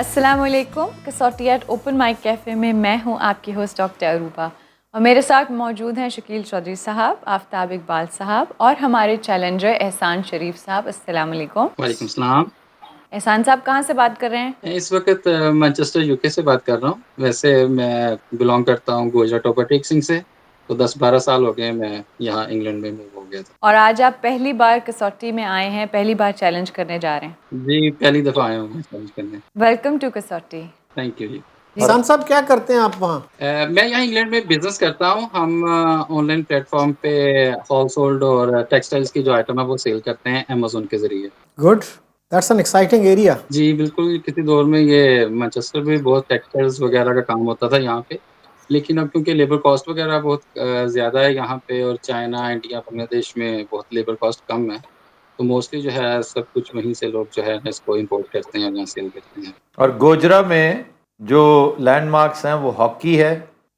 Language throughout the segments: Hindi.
अस्सलामुअलैकुम। कसौटी एट ओपन माइक कैफ़े में मैं हूं आपकी होस्ट डॉक्टर अरूबा और मेरे साथ मौजूद हैं शकील चौधरी साहब, आफ्ताब इकबाल साहब और हमारे चैलेंजर एहसान शरीफ साहब। अस्सलामुअलैकुम। वालेकुम सलाम। एहसान साहब कहाँ से बात कर रहे हैं? मैं इस वक्त मैनचेस्टर यूके से बात कर रहा हूँ। वैसे मैं बिलोंग करता हूँ गोजरा टोपा टेक्सिंग से, तो 10-12 साल हो गए मैं यहाँ इंग्लैंड में मूव हो गया था। और आज आप पहली बार कसौटी में आए हैं, पहली बार चैलेंज करने जा रहे हैं। जी, पहली दफ़ा आया हूँ मैं चैलेंज करने। वेलकम टू कसौटी। थैंक यू जी। किसान साहब क्या करते हैं आप वहाँ? मैं यहाँ इंग्लैंड में बिजनेस करता हूँ। हम ऑनलाइन प्लेटफॉर्म पे हाउस होल्ड और टेक्सटाइल्स की जो आइटम है वो सेल करते हैं अमेजोन के ज़रिए। Good, that's an exciting area. जी, बिल्कुल। किसी दौर में ये मैनचेस्टर में बहुत टेक्सटाइल्स वगैरह का काम होता था यहाँ पे। लेकिन अब क्योंकि लेबर कॉस्ट वगैरह बहुत ज़्यादा है यहाँ पे और चाइना, इंडिया, बांग्लादेश में बहुत लेबर कॉस्ट कम है, तो मोस्टली जो है सब कुछ वहीं से लोग जो है इसको इम्पोर्ट करते हैं और यहाँ सेल करते हैं। और गोजरा में जो लैंडमार्क्स हैं वो हॉकी है,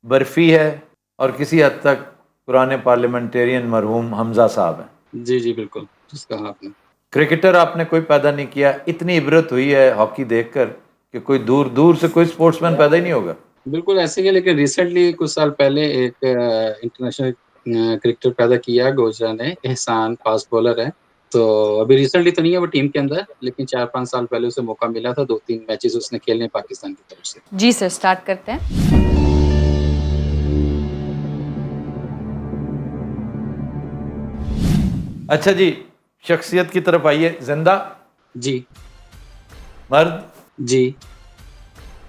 बर्फ़ी है और किसी हद तक पुराने पार्लियामेंटेरियन मरहूम हमज़ा साहब हैं। जी, जी, बिल्कुल, जिस कहा आपने। क्रिकेटर आपने कोई पैदा नहीं किया, इतनी इबरत हुई है हॉकी देखकर कि कोई दूर दूर से कोई स्पोर्ट्समैन पैदा ही नहीं होगा। बिल्कुल ऐसे ही है, लेकिन रिसेंटली कुछ साल पहले एक इंटरनेशनल क्रिकेटर पैदा किया गोजरा ने, एहसान, फास्ट बॉलर है। तो अभी रिसेंटली तो नहीं है वो टीम के अंदर, लेकिन 4-5 साल पहले उसे मौका मिला था, 2-3 मैचेस उसने खेले पाकिस्तान की तरफ से। जी सर, स्टार्ट करते हैं। अच्छा जी, शख्सियत की तरफ आइए। जिंदा? जी। मर्द? जी।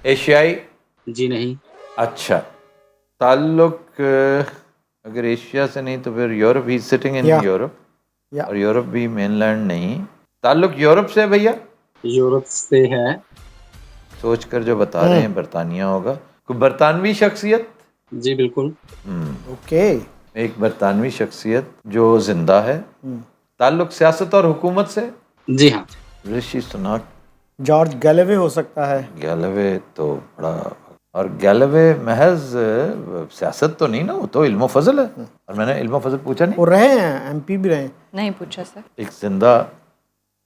एशियाई? जी नहीं। अच्छा, ताल्लुक अगर एशिया से नहीं तो फिर Europe, he sitting in Europe, और यूरोप भी मेनलैंड नहीं। ताल्लुक यूरोप से है भैया? यूरोप से है। सोच कर जो बता रहे हैं बरतानिया होगा। कोई बरतानवी शख्सियत? जी बिल्कुल। ओके। एक बरतानवी शख्सियत जो जिंदा है। ताल्लुक सियासत और हुकूमत से? जी हाँ। ऋषि सुनाक? जॉर्ज गैलेवे हो सकता है। गैलेवे तो बड़ा, और गैलेवे महज सियासत तो नहीं ना, वो तो इल्म फजल है। और मैंने इल्म फजल पूछा नहीं। वो रहे हैं, एमपी भी रहे। नहीं पूछा सर। एक जिंदा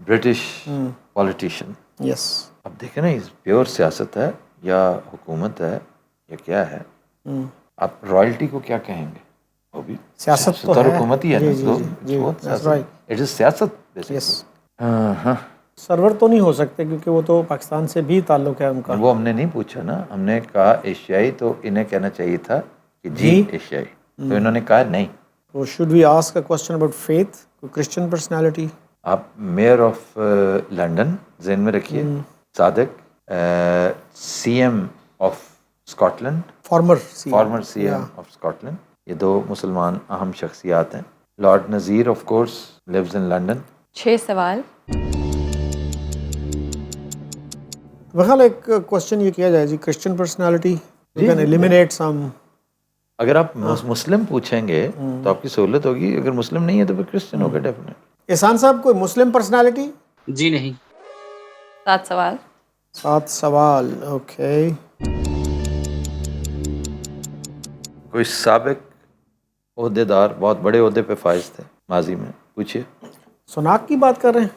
ब्रिटिश पॉलिटिशियन। यस। अब देखें ना, इस प्योर सियासत है या हुकूमत है या क्या है? आप रॉयल्टी को क्या कहेंगे? वो भी सियासत तो है, हुकूमत ही है ना। इट इज सियासत। यस। हाँ, सर्वर तो नहीं हो सकते क्योंकि वो तो पाकिस्तान से भी ताल्लुक है उनका। वो हमने नहीं पूछा ना, हमने कहा एशियाई, तो इन्हें कहना चाहिए था कि जी एशियाई, तो इन्होंने कहा नहीं। तो should we ask a question about faith, Christian personality? आप मेयर ऑफ लंदन ज़हन में रखिए। Sadiq, CM of Scotland, former CM of Scotland, ये दो मुसलमान अहम शख्सियात हैं। Lord Nazir of course lives in London. 6 सवाल। बहरहाल एक क्वेश्चन ये किया जाए जी, Christian personality you can eliminate some. अगर आप मुस्लिम पूछेंगे तो आपकी सहूलत होगी, अगर मुस्लिम नहीं है तो फिर क्रिश्चियन होगा डेफिनेट। एहसान साहब कोई मुस्लिम पर्सनालिटी? जी नहीं। 7 सवाल। 7 सवाल, ओके। कोई साबिक ओहदेदार, बहुत बड़े ओहदे पे फाइज थे माजी में, पूछिए। सुनाक की बात कर रहे हैं?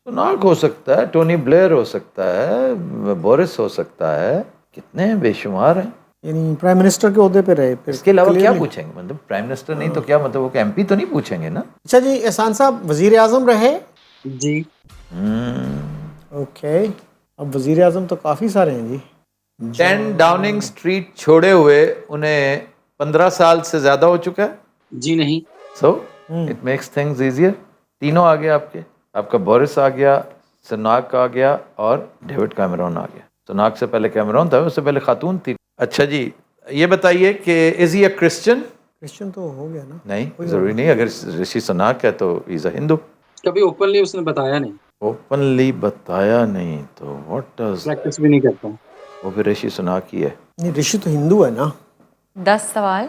सुनाक हो सकता है, टोनी ब्लेयर हो सकता है, बोरिस हो सकता है, कितने बेशुमार हैं। यानी प्राइम मिनिस्टर के ओहदे पे रहे। फिर इसके अलावा क्या पूछेंगे? मतलब प्राइम मिनिस्टर नहीं तो क्या, मतलब वो एमपी तो नहीं पूछेंगे ना। अच्छा जी, एहसान साहब वजीर आजम रहे? जी। ओके। अब वजीर आजम तो काफ़ी सारे हैं जी। 10 डाउनिंग स्ट्रीट छोड़े हुए उन्हें 15 साल से ज़्यादा हो चुका है। जी नहीं। So it makes things easier. तीनों आ गए आपका बोरिस आ गया, सुनाक आ गया और डेविड कैमरॉन आ गया। सुनाक से पहले कैमरॉन था, उससे पहले खातून थी। अच्छा जी, ये बताइए कि is he a Christian? Christian तो हो गया ना। नहीं, जरूरी नहीं। अगर ऋषि सुनाक है तो इज अ हिंदू। कभी ओपनली उसने बताया नहीं। ओपनली बताया नहीं तो व्हाट डज, प्रैक्टिस भी नहीं करता। वो भी ऋषि सुनाक ही है। नहीं, ऋषि तो हिंदू है ना। 10 सवाल।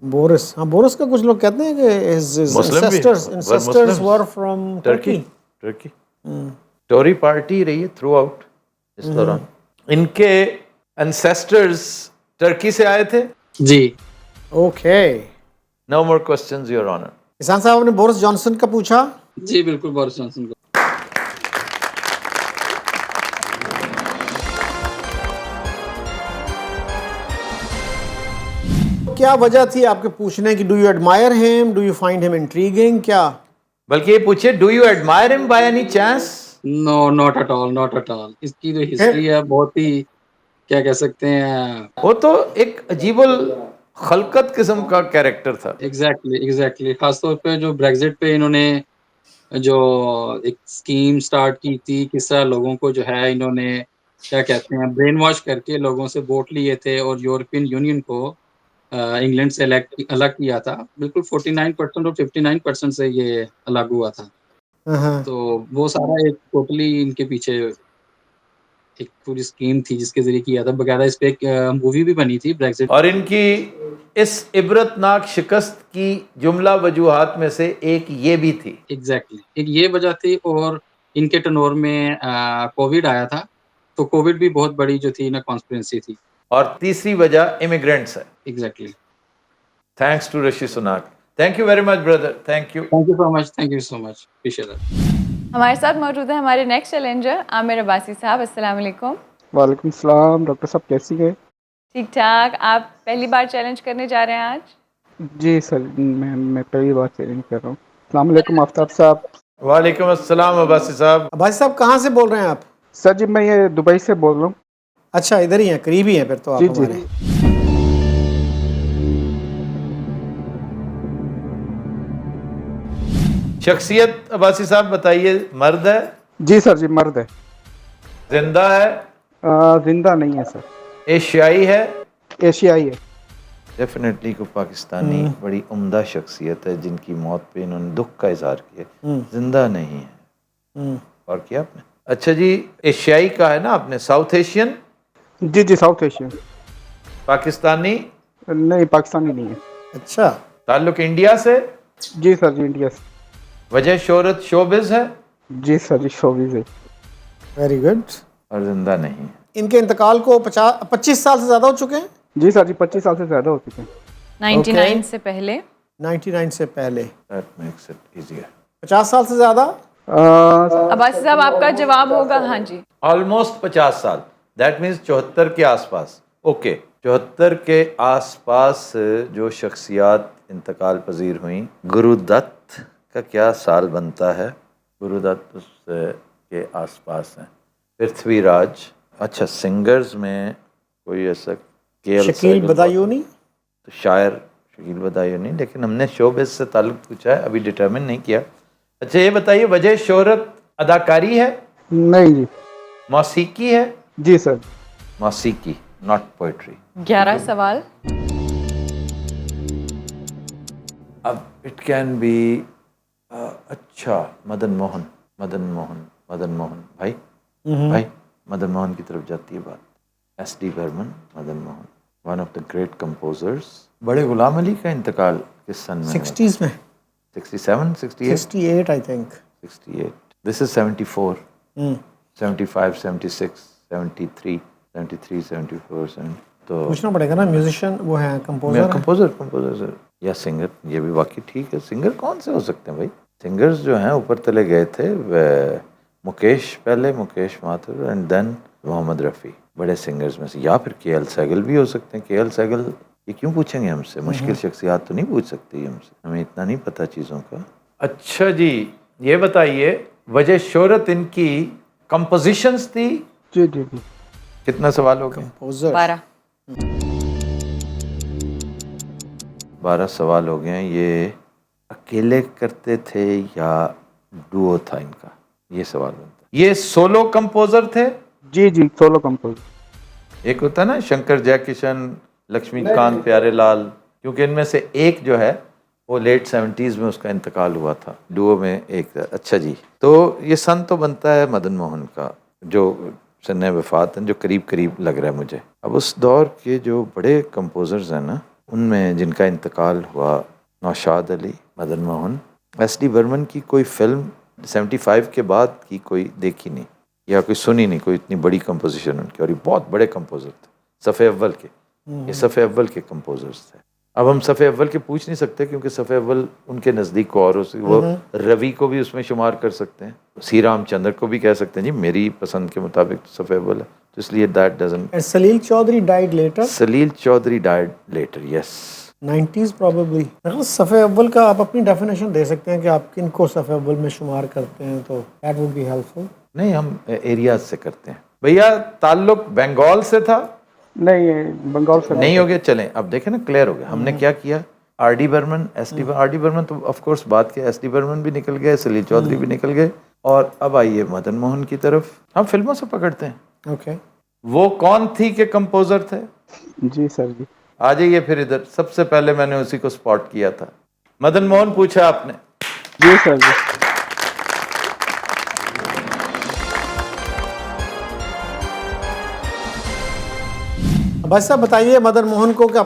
बोरिस, हाँ बोरिस का कुछ लोग कहते हैं कि his ancestors were from Turkey। Tory party रही है थ्रू आउट इस दौरान। इनके एंसेस्टर्स टर्की से आए थे। जी। Okay. No more questions your honour. Ehsan साहब ने बोरिस जॉनसन का पूछा? जी बिल्कुल, बोरिस जॉनसन को। क्या वजह थी आपके पूछने की? Do you admire him, do you find him intriguing, क्या? बल्कि ये पूछे do you admire him by any chance? No, not at all, not at all. इसकी जो हिस्ट्री है बहुत ही, क्या कह सकते हैं, वो तो एक अजीबुल खलकत किस्म का कैरेक्टर था। एग्जैक्टली। खासतौर पे जो ब्रेग्जिट पे इन्होंने जो एक स्कीम स्टार्ट की थी, किस तरह लोगों को जो है इन्होंने क्या कहते हैं ब्रेन वॉश करके लोगों से वोट लिए थे और यूरोपियन यूनियन को इंग्लैंड से अलग किया था। बिल्कुल 49% और 59% से ये अलग हुआ था। हाँ। तो वो सारा एक टोटली इनके पीछे एक पूरी स्कीम थी जिसके जरिए किया था। बकायदा इस पे एक मूवी भी बनी थी ब्रेग्जिट। और इनकी इस इबरतनाक शिकस्त की जुमला वजूहात में से एक ये भी थी। एग्जैक्टली, एक ये वजह थी और इनके टर्नओवर में कोविड आया था, तो कोविड भी बहुत बड़ी जो थी ना कॉन्स्पिरेसी थी। और तीसरी वजह इमिग्रेंट्स है। Exactly. Thanks to Rishi Sunak. Thank you very much brother, thank you. Thank you so much, thank you so much, appreciate that. हमारे साथ मौजूद है हमारे नेक्स्ट चैलेंजर आमिर अब्बासी साहब। अस्सलाम वालेकुम। वालेकुम सलाम। डॉक्टर साहब कैसी है? ठीक ठाक। आप पहली बार चैलेंज करने जा रहे हैं आज? जी सर, मैं पहली बार चैलेंज कर रहा हूँ। अस्सलाम वालेकुम आफ्ताब साहब। वालेकुम अस्सलाम अब्बासी साहब। अब्बासी साहब कहाँ से बोल रहे हैं आप? सर जी मैं ये दुबई से बोल रहा हूँ। अच्छा, इधर ही हैं, करीब ही हैं फिर तो आप जी जी हमारे। शख्सियत अब्बासी साहब बताइए, मर्द है? जी सर जी, मर्द है। जिंदा है? जिंदा नहीं है सर। एशियाई है? एशियाई है। डेफिनेटली को पाकिस्तानी बड़ी उम्दा शख्सियत है जिनकी मौत पे इन्होंने दुख का इजहार किया। जिंदा नहीं है। और क्या आपने? अच्छा जी, एशियाई का है ना आपने, साउथ एशियन? जी जी, साउथ एशियन। पाकिस्तानी? नहीं, पाकिस्तानी नहीं है। अच्छा। ताल्लुक इंडिया से? जी सर जी, इंडिया से। वजह शोहरत शोबिज है? जी सर जी, शोबिज है। Very good. और जिंदा नहीं है। इनके इंतकाल को 25 साल से ज़्यादा हो चुके हैं? जी सर जी, 25 साल से ज़्यादा हो चुके हैं। 99 से पहले। 99 से पहले। That makes it easier. 50 साल से ज़्यादा? अब्बासी साहब आपका जवाब होगा हाँ जी। ऑलमोस्ट 50 साल, दैट मीन्स 74 के आसपास। ओके, 74 के आसपास जो शख्सियात इंतकाल पजीर हुई, गुरुदत्त का क्या साल बनता है? गुरुदत्त के आसपास हैं। पृथ्वीराज। अच्छा, सिंगर्स में कोई ऐसा? शकील बदायूनी? तो शायर शकील बदायूनी, लेकिन हमने शोबिस से ताल्लुक पूछा है, अभी डिटरमिन नहीं किया। अच्छा ये बताइए, वजह शोहरत अदाकारी है? नहीं जी। मौसीकी है? जी सर। मौसीकी, नॉट पोइट्री। 11 सवाल। अब इट कैन बी अच्छा, मदन मोहन भाई मदन मोहन की तरफ जाती है बात। SD Burman, Madan Mohan, one of the great composers. Bade Ghulam Ali का इंतकाल किस सन में? 60s में। 67, 68? 68 आई थिंक। 68। This is 74, 75, 76, 73, 74। तो पूछना पड़ेगा ना, म्यूजिशियन वो है, कंपोजर सर या सिंगर? ये भी वाकई ठीक है। सिंगर कौन से हो सकते हैं भाई? सिंगर्स जो हैं ऊपर तले गए थे, मुकेश पहले, मुकेश माथुर एंड देन मोहम्मद रफ़ी, बड़े सिंगर्स में से। या फिर KL सहगल भी हो सकते हैं। KL सहगल ये क्यों पूछेंगे हमसे? मुश्किल शख्सियात तो नहीं पूछ सकती हमसे, हमें इतना नहीं पता चीज़ों का। अच्छा जी, ये बताइए, वजह शोहरत इनकी कंपोजिशंस थी? जी जी जी। कितना सवाल हो गए? 12 सवाल हो गए हैं। ये अकेले करते थे या डुओ था इनका, ये सवाल बनता है। ये सोलो कंपोजर थे? जी जी, सोलो कंपोजर। एक होता है ना शंकर जयकिशन, लक्ष्मीकांत प्यारेलाल, क्योंकि इनमें से एक जो है वो लेट 70s में उसका इंतकाल हुआ था, डुओ में एक। अच्छा जी, तो ये सन तो बनता है मदन मोहन का, जो सन्ने वफात हैं, जो करीब करीब लग रहा है मुझे। अब उस दौर के जो बड़े कंपोजर्स हैं ना, उनमें जिनका इंतकाल हुआ, नौशाद अली, मदन मोहन। SD बर्मन की कोई फिल्म 75 के बाद की कोई देखी नहीं या कोई सुनी नहीं, कोई इतनी बड़ी कंपोजिशन उनकी। और ये बहुत बड़े कंपोजर थे, सफ़े अव्वल के। ये सफ़े अव्वल के कंपोजर्स थे। अब हम सफ़े अव्वल के पूछ नहीं सकते क्योंकि सफ़े अव्वल उनके नज़दीक और वो रवि को भी उसमें शुमार कर सकते हैं, श्री रामचंद्र को भी कह सकते हैं जी मेरी पसंद के मुताबिक सफ़े अव्वल है, तो इसलिए that doesn't. Salil Chowdhury died later? Salil Chowdhury died later, yes. 90s probably. सफ़े अव्वल का आप अपनी डेफिनेशन दे सकते हैं कि आप किन को सफ़े अव्वल में शुमार करते हैं, तो दैट वुड बी हेल्पफुल। नहीं, हम एरियाज से करते हैं। भैया ताल्लुक बंगाल से था? नहीं, ये बंगाल से नहीं हो गया, चलें अब देखें ना, क्लियर हो गया। हमने क्या किया, R D. Burman, S D. R D. Burman तो ऑफ कोर्स बात किया, एस.डी. बर्मन भी निकल गए, सलील चौधरी भी निकल गए, और अब आइए मदन मोहन की तरफ। हम फिल्मों से पकड़ते हैं। ओके, वो कौन थी के कंपोजर थे? जी सर जी। आ जाइए फिर इधर। सबसे पहले मैंने उसी को स्पॉट किया था। मदन मोहन पूछा आपने? जी सर जी। भाई साहब बताइए, मदन मोहन को क्या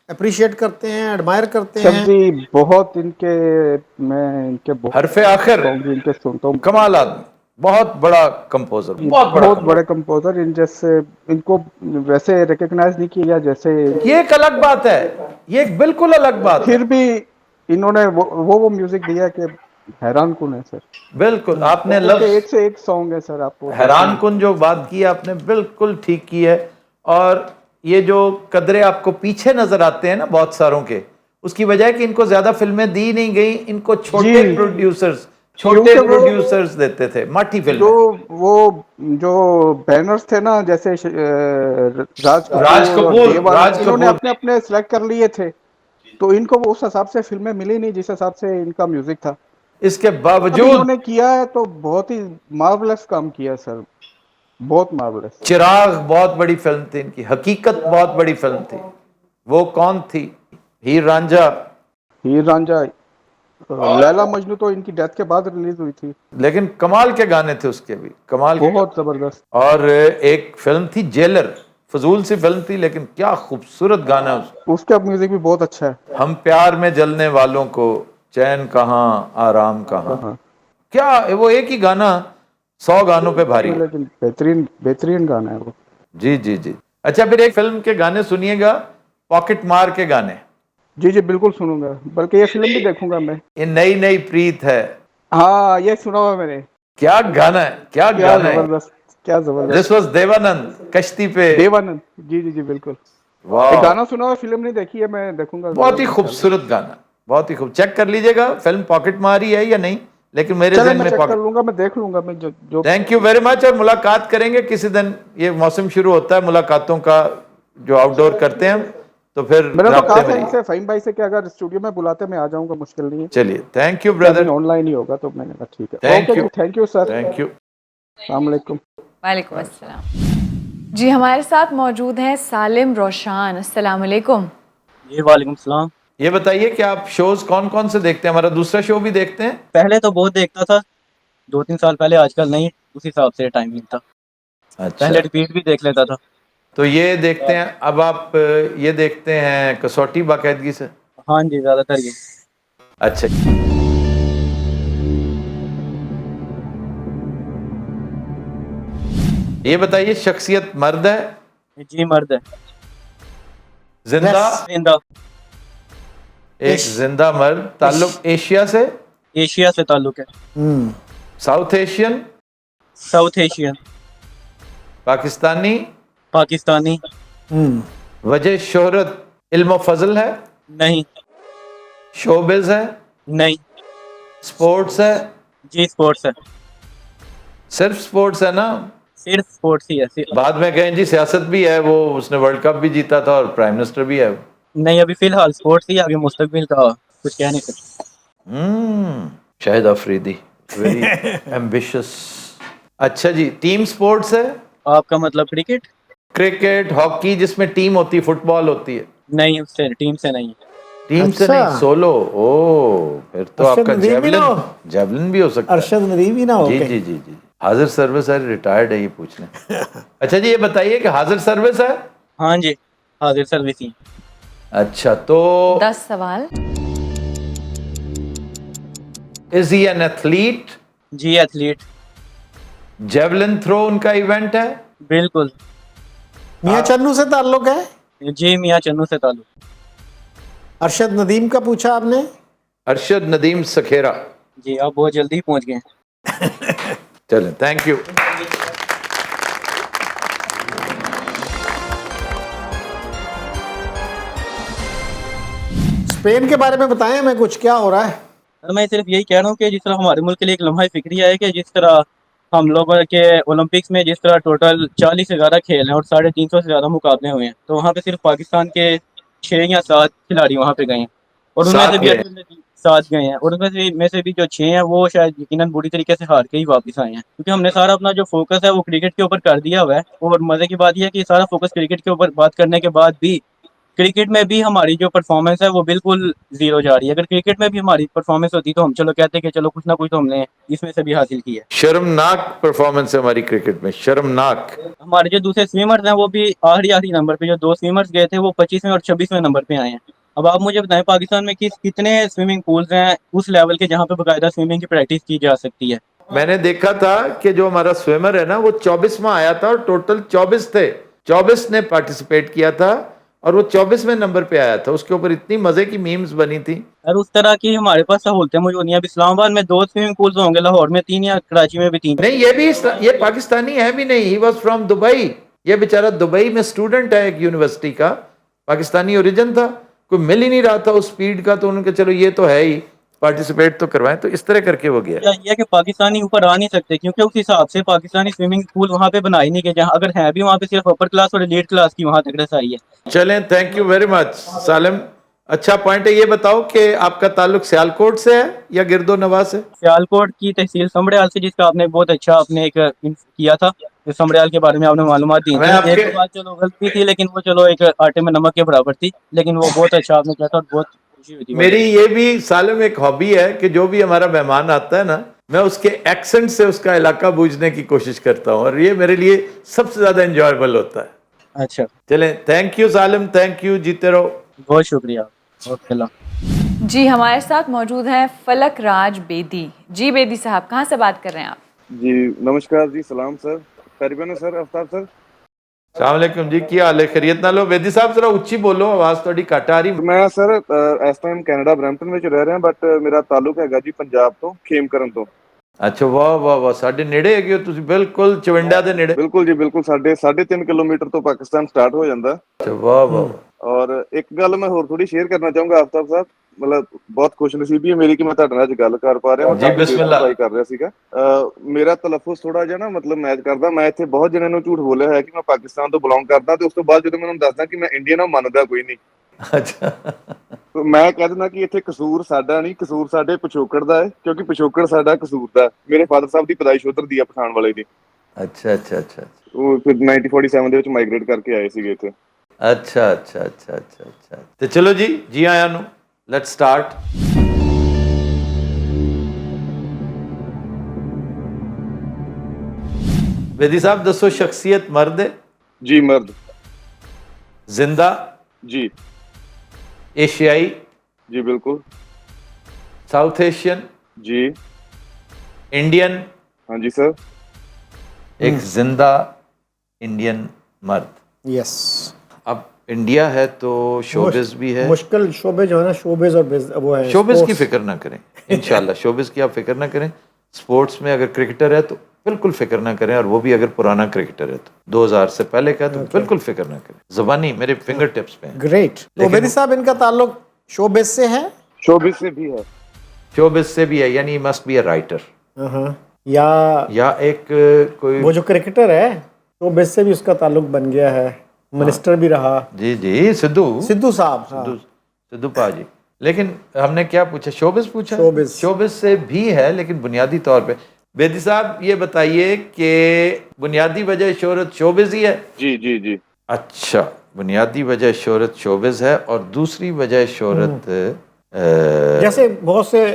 अप्रिशिएट करते हैं, एडमायर करते सर हैं? जी बहुत इनके, मैं इनके हरफे आखिर सॉन्ग इनके सुनता हूँ। कमाल आदमी, बहुत बड़ा कंपोजर, बहुत बड़े कंपोजर। इन जैसे इनको वैसे रिकग्नाइज नहीं किया जैसे, ये एक अलग बात है, ये एक बिल्कुल अलग बात है। फिर भी इन्होंने वो म्यूजिक दिया कि हैरान कुन है सर। बिल्कुल, आपने उनके लफ्ज एक से एक सॉन्ग है सर। आपको हैरान कुन जो बात की आपने बिल्कुल ठीक की है। और ये जो कदरे आपको पीछे नजर आते हैं ना बहुत सारों के, उसकी वजह है कि इनको ज्यादा फिल्में दी नहीं गई, इनको छोटे प्रोड्यूसर्स देते थे, माठी फिल्म। जो बैनर्स थे ना, जैसे राज कपूर, इन्होंने अपने अपने सिलेक्ट कर लिए थे, तो इनको वो उस हिसाब से फिल्में मिली नहीं जिस हिसाब से इनका म्यूजिक था। इसके बावजूद इन्होंने किया है तो बहुत ही मार्वलस काम किया सर, बहुत मार्वलस। चिराग बहुत बड़ी फिल्म थी इनकी, हकीकत बहुत बड़ी फिल्म थी। वो कौन थी? हीर रांझा, लैला मजनू तो इनकी डेथ के बाद रिलीज हुई थी, लेकिन कमाल के गाने थे उसके भी, कमाल के। बहुत जबरदस्त। और एक फिल्म थी जेलर, फजूल सी फिल्म थी लेकिन क्या खूबसूरत गाना है उसका म्यूजिक भी बहुत अच्छा है। हम प्यार में जलने वालों को चैन कहाँ आराम कहाँ। क्या वो एक ही गाना 100 गानों पे भारी है। लेकिन बेहतरीन गाना है वो। जी जी जी। अच्छा, फिर एक फिल्म के गाने सुनिएगा, पॉकेट मार के गाने। जी जी बिल्कुल सुनूंगा, बल्कि ये फिल्म भी देखूंगा मैं। ये नई नई प्रीत है। हाँ, ये सुना हुआ मैंने। क्या गाना है, क्या गाना है। क्या जबरदस्त। दिस वाज देवानंद, कश्ती पे देवानंद। जी जी जी बिल्कुल। वाह, गाना सुना हुआ, फिल्म नहीं देखी है, मैं देखूंगा। बहुत ही खूबसूरत गाना, बहुत ही खूब। चेक कर लीजिएगा फिल्म पॉकेट मारी है या नहीं, लेकिन मेरे चलो ज़हन मैं में चेक कर पॉकेट। लूंगा, मैं देख लूंगा मैं जो थैंक यू वेरी मच, और मुलाकात करेंगे किसी दिन। ये मौसम शुरू होता है मुलाकातों का, जो आउटडोर करते हैं, तो फिर मैंने तो कहा राब्ते था में रहिए। इनसे, फहीम भाई से, कि अगर स्टूडियो में बुलाते मैं आ जाऊंगा, मुश्किल नहीं है। चलिए, थैंक यू ब्रदर। ऑनलाइन ही होगा, तो मैंने कहा ठीक है। Thank okay you. जी, thank you sir. Thank you. अस्सलाम वालेकुम। वालेकुम अस्सलाम। जी हमारे साथ मौजूद हैं सालिम रोशान। अस्सलाम वालेकुम। जी वालेकुम सलाम। ये बताइए कि आप शोज कौन कौन से देखते हैं? हमारा दूसरा शो भी देखते हैं? पहले तो बहुत देखता था, 2-3 साल पहले, आजकल नहीं, उस हिसाब से टाइम मिलता। अच्छा, पहले रिपीट भी देख लेता था। तो ये देखते हैं। अब आप ये देखते हैं कसौटी बाकायदगी से? हाँ जी, ज़्यादातर ये। अच्छा, ये बताइए शख्सियत मर्द है? जी मर्द है। जिंदा? जिंदा। एक जिंदा मर्द। ताल्लुक एशिया से? एशिया से ताल्लुक है। South Asian? South Asian. Pakistani? Pakistani. वजह शोहरत इल्म फजल है? नहीं। शोबिज है? नहीं। स्पोर्ट्स है? जी स्पोर्ट्स है। सिर्फ स्पोर्ट्स है ना? सिर्फ स्पोर्ट्स ही है। बाद में कहें जी सियासत भी है, वो उसने वर्ल्ड कप भी जीता था और प्राइम मिनिस्टर भी है। नहीं, अभी फिलहाल स्पोर्ट्स ही, आगे मुस्तकबिल का कुछ कह नहीं सकते। Shahid Afridi, very ambitious. अच्छा जी, टीम स्पोर्ट्स है? आपका मतलब क्रिकेट? क्रिकेट, हॉकी जिसमें टीम होती है, फुटबॉल होती है? नहीं, उससे टीम से नहीं। टीम से नहीं, सोलो। ओ, फिर तो आपका जेवलिन भी हो सकता है। अरशद नदीम ही ना हो? जी जी जी जी। हाजिर सर्विस है, रिटायर्ड है, ये पूछ लें। अच्छा जी, ये बताइए कि हाजिर सर्विस है? हाँ जी, हाजिर सर्विस ही। अच्छा, तो 10 सवाल। Is he an athlete? जी एथलीट। जेवलिन थ्रो उनका इवेंट है? बिल्कुल। मियां चन्नू से ताल्लुक है? जी मियां चन्नू से ताल्लुक। अरशद नदीम का पूछा आपने? अरशद नदीम सखेरा। जी, आप बहुत जल्दी पहुंच गए। चलें, थैंक यू। स्पेन के बारे में बताएं हमें कुछ, क्या हो रहा है? मैं सिर्फ यही कह रहा हूँ कि जिस तरह हमारे मुल्क के लिए एक लम्हा फिक्रिया है कि जिस तरह हम लोगों के ओलंपिक्स में जिस तरह टोटल 40 से ज़्यादा खेल हैं और 350 से ज़्यादा मुकाबले हुए हैं, तो वहाँ पे सिर्फ पाकिस्तान के 6 या 7 खिलाड़ी वहाँ पे गए हैं और उनमें से सात भी गए। 7 गए हैं और उनमें से भी जो 6 हैं वो शायद यकीनन बुरी तरीके से हार के ही वापस आए हैं, क्योंकि हमने सारा अपना जो फोकस है वो क्रिकेट के ऊपर कर दिया हुआ है। और मज़े की बात यह है कि सारा फोकस क्रिकेट के ऊपर बात करने के बाद भी क्रिकेट में भी हमारी जो परफॉर्मेंस है वो बिल्कुल जीरो जा रही है। अगर क्रिकेट में भी हमारी परफॉर्मेंस होती तो हम चलो कहते कि चलो कुछ ना कुछ तो हमने इसमें से भी हासिल की है। शर्मनाक परफॉर्मेंस है हमारी क्रिकेट में, शर्मनाक। हमारे जो दूसरे स्विमर्स हैं वो भी आखिरी नंबर पे, जो 2 स्विमर्स गए थे वो 25वें और 26वें नंबर पे आए हैं। अब आप मुझे बताएं पाकिस्तान में कितने स्विमिंग पूल्स हैं उस लेवल के जहाँ पे बाकायदा स्विमिंग की प्रैक्टिस की जा सकती है। मैंने देखा था कि जो हमारा स्विमर है ना वो 24वां आया था और टोटल 24 थे, 24 ने पार्टिसिपेट किया था और वो 24वें नंबर पे आया था। उसके ऊपर इतनी मजे की मीम्स बनी थी। और उस तरह की हमारे पास सहूलतें मौजूद नहीं है। अब इस्लामाबाद में 2 स्विमिंग पूल्स होंगे, लाहौर में 3 या कराची में भी 3। नहीं, ये पाकिस्तानी है भी नहीं, ही वॉज फ्रॉम दुबई। ये बेचारा दुबई में स्टूडेंट है एक यूनिवर्सिटी का, पाकिस्तानी ओरिजिन था, कोई मिल ही नहीं रहा था उस स्पीड का, तो उन्होंने कहा चलो ये तो है ही, पार्टिसिपेट तो करवाएं, तो इस तरह करके वो गया। ये है कि पाकिस्तानी ऊपर आ नहीं सकते क्योंकि उस हिसाब से पाकिस्तानी स्विमिंग पूल वहाँ पे बनाए नहीं गए, जहाँ अगर है भी वहाँ पे सिर्फ अपर क्लास और एलीट क्लास की वहाँ तक रसाई है। चलें, थैंक यू वेरी मच सालिम। अच्छा पॉइंट है। ये बताओ कि आपका ताल्लुक सियालकोट से है या गिरदो नवा से? सियालकोट की तहसील समड़ियाल से, जिसका आपने बहुत अच्छा आपने एक किया था, जो समड़ियाल के बारे में आपने मालूमात दी मैं थी। आपके एक बात चलो गलती थी, लेकिन वो चलो एक आटे में नमक के बराबर थी, लेकिन वो बहुत अच्छा आपने किया था और बहुत खुशी हुई थी। मेरी ये भी सालिम एक हॉबी है कि जो भी हमारा मेहमान आता है ना, मैं उसके एक्सेंट से उसका इलाका बूझने की कोशिश करता हूँ और ये मेरे लिए सबसे ज्यादा एंजॉयबल होता है। अच्छा, चलें, thank you Salim, thank you, जीते रहो। बहुत शुक्रिया। ओके, जी हमारे साथ मौजूद हैं फलक राज बेदी। जी बेदी साहब, कहाँ से बात कर रहे हैं आप? जी नमस्कार जी, सलाम सर, खैरियत है सर, आफ्ताब सर। अस्सलाम वालेकुम जी, की हाल है? खैरियत ना लो? बेदी साहब जरा उच्ची बोलो, आवाज थोड़ी घट आ रही। मैं सर इस टाइम कैनेडा ब्रैम्पटन ਵਿੱਚ ਰਹਿ ਰਿਹਾ, ਬਟ ਮੇਰਾ ਤਾਲੁਕ ਹੈਗਾ ਜੀ ਪੰਜਾਬ ਤੋਂ, ਖੇਮਕਰਨ ਤੋਂ। ਅੱਛਾ, ਵਾਹ ਵਾਹ ਵਾਹ, ਸਾਡੇ ਨੇੜੇ ਹੈਗੇ ਹੋ ਤੁਸੀਂ, ਬਿਲਕੁਲ ਚਵਿੰਡਾ ਦੇ ਨੇੜੇ। ਬਿਲਕੁਲ ਜੀ ਬਿਲकुल, ਸਾਡੇ 3.5 ਕਿਲੋਮੀਟਰ ਤੋਂ ਪਾਕਿਸਤਾਨ ਸਟਾਰਟ ਹੋ ਜਾਂਦਾ। ਅੱਛਾ, ਵਾਹ ਵਾਹ। ਔਰ ਇੱਕ ਗੱਲ ਮੈਂ ਹੋਰ ਥੋੜੀ ਸ਼ੇਅਰ ਕਰਨਾ ਚਾਹੂੰਗਾ आफ्ताब साहब, मतलब बहुत खुशनसीबी है मेरी कि मैं ਤੁਹਾਡੇ ਨਾਲ ਅੱਜ ਗੱਲ ਕਰ ਪਾ ਰਿਹਾ। ਜੀ ਬਿਸਮਿਲ੍ਲਾ। ਟਰਾਈ ਕਰ ਰਿਹਾ ਸੀਗਾ। ਮੇਰਾ ਤਲਫੁਜ਼ ਥੋੜਾ ਜਿਹਾ ਨਾ ਮਤਲਬ ਮੈਚ ਕਰਦਾ। ਮੈਂ ਇੱਥੇ ਬਹੁਤ ਜਣਿਆਂ ਨੂੰ ਝੂਠ ਬੋਲਿਆ ਹੈ ਕਿ ਮੈਂ ਪਾਕਿਸਤਾਨ ਤੋਂ ਬਿਲੋਂਗ ਕਰਦਾ, ਤੇ ਉਸ ਤੋਂ ਬਾਅਦ ਜਦੋਂ ਮੈਂ ਉਹਨਾਂ ਨੂੰ ਦੱਸਦਾ ਕਿ ਮੈਂ ਇੰਡੀਅਨ ਹਾਂ, ਮੰਨਦਾ ਕੋਈ ਨਹੀਂ। ਅੱਛਾ, ਮੈਂ ਕਹਿ ਦਿੰਦਾ ਕਿ ਇੱਥੇ ਕਸੂਰ ਸਾਡਾ ਨਹੀਂ, ਕਸੂਰ ਸਾਡੇ ਪਿਛੋਕੜ ਦਾ ਹੈ, ਕਿਉਂਕਿ ਪਿਛੋਕੜ ਸਾਡਾ ਕਸੂਰ ਦਾ। ਮੇਰੇ ਫਾਦਰ ਸਾਹਿਬ ਦੀ ਪੈਦਾਇਸ਼ ਉੱਧਰ ਦੀ ਆ, ਪਠਾਨ ਵਾਲੇ ਦੀ। ਅੱਛਾ ਅੱਛਾ ਅੱਛਾ ਉਹ ਫਿਰ 1947 ਦੇ ਵਿੱਚ ਮਾਈਗ੍ਰੇਟ ਕਰਕੇ ਆਏ ਸੀਗੇ ਇੱਥੇ। ਅੱਛਾ ਅੱਛਾ ਅੱਛਾ ਅੱਛਾ ਅੱਛਾ। ਤੇ ਚਲੋ ਜੀ ਆਇਆਂ ਨੂੰ, ਲੈਟਸ ਸਟਾਰਟ। बेदी साहब दसो, शख्सियत मर्द है? जी मर्द। जिंदा? जी। एशियाई? जी बिल्कुल। South Asian? जी। इंडियन? हाँ जी सर। एक जिंदा इंडियन मर्द। यस। अब इंडिया है तो शोबिज भी है। मुश्किल शोबे जो है ना, शोबिज और वो है। शोबिज की फिक्र ना करें इंशाल्लाह, शोबिज की आप फिक्र ना करें। स्पोर्ट्स में अगर क्रिकेटर है तो बिल्कुल फिक्र ना करें, और वो भी अगर पुराना क्रिकेटर है तो 2000 से पहले का, तो बिल्कुल फिक्र ना करें। जुबानी मेरे फिंगर टिप्स पे है। ग्रेट। तो बेदी साहब, इनका ताल्लुक शोबिज से है? शोबिज से भी है। शोबिज से भी है, यानी मस्ट बी अ राइटर या एक कोई। वो जो क्रिकेटर है शोबिज से भी उसका ताल्लुक बन गया है, मिनिस्टर भी रहा। जी सिद्धू साहब, सिद्धू पाजी। लेकिन हमने क्या पूछा? शोबिज पूछा। शोबिज से भी है, लेकिन बुनियादी तौर पे। बेदी साहब ये बताइए कि बुनियादी वजह शोहरत शोबिज ही है? जी जी जी। अच्छा, बुनियादी वजह शोहरत शोबिज है, और दूसरी वजह शोहरत जैसे बहुत से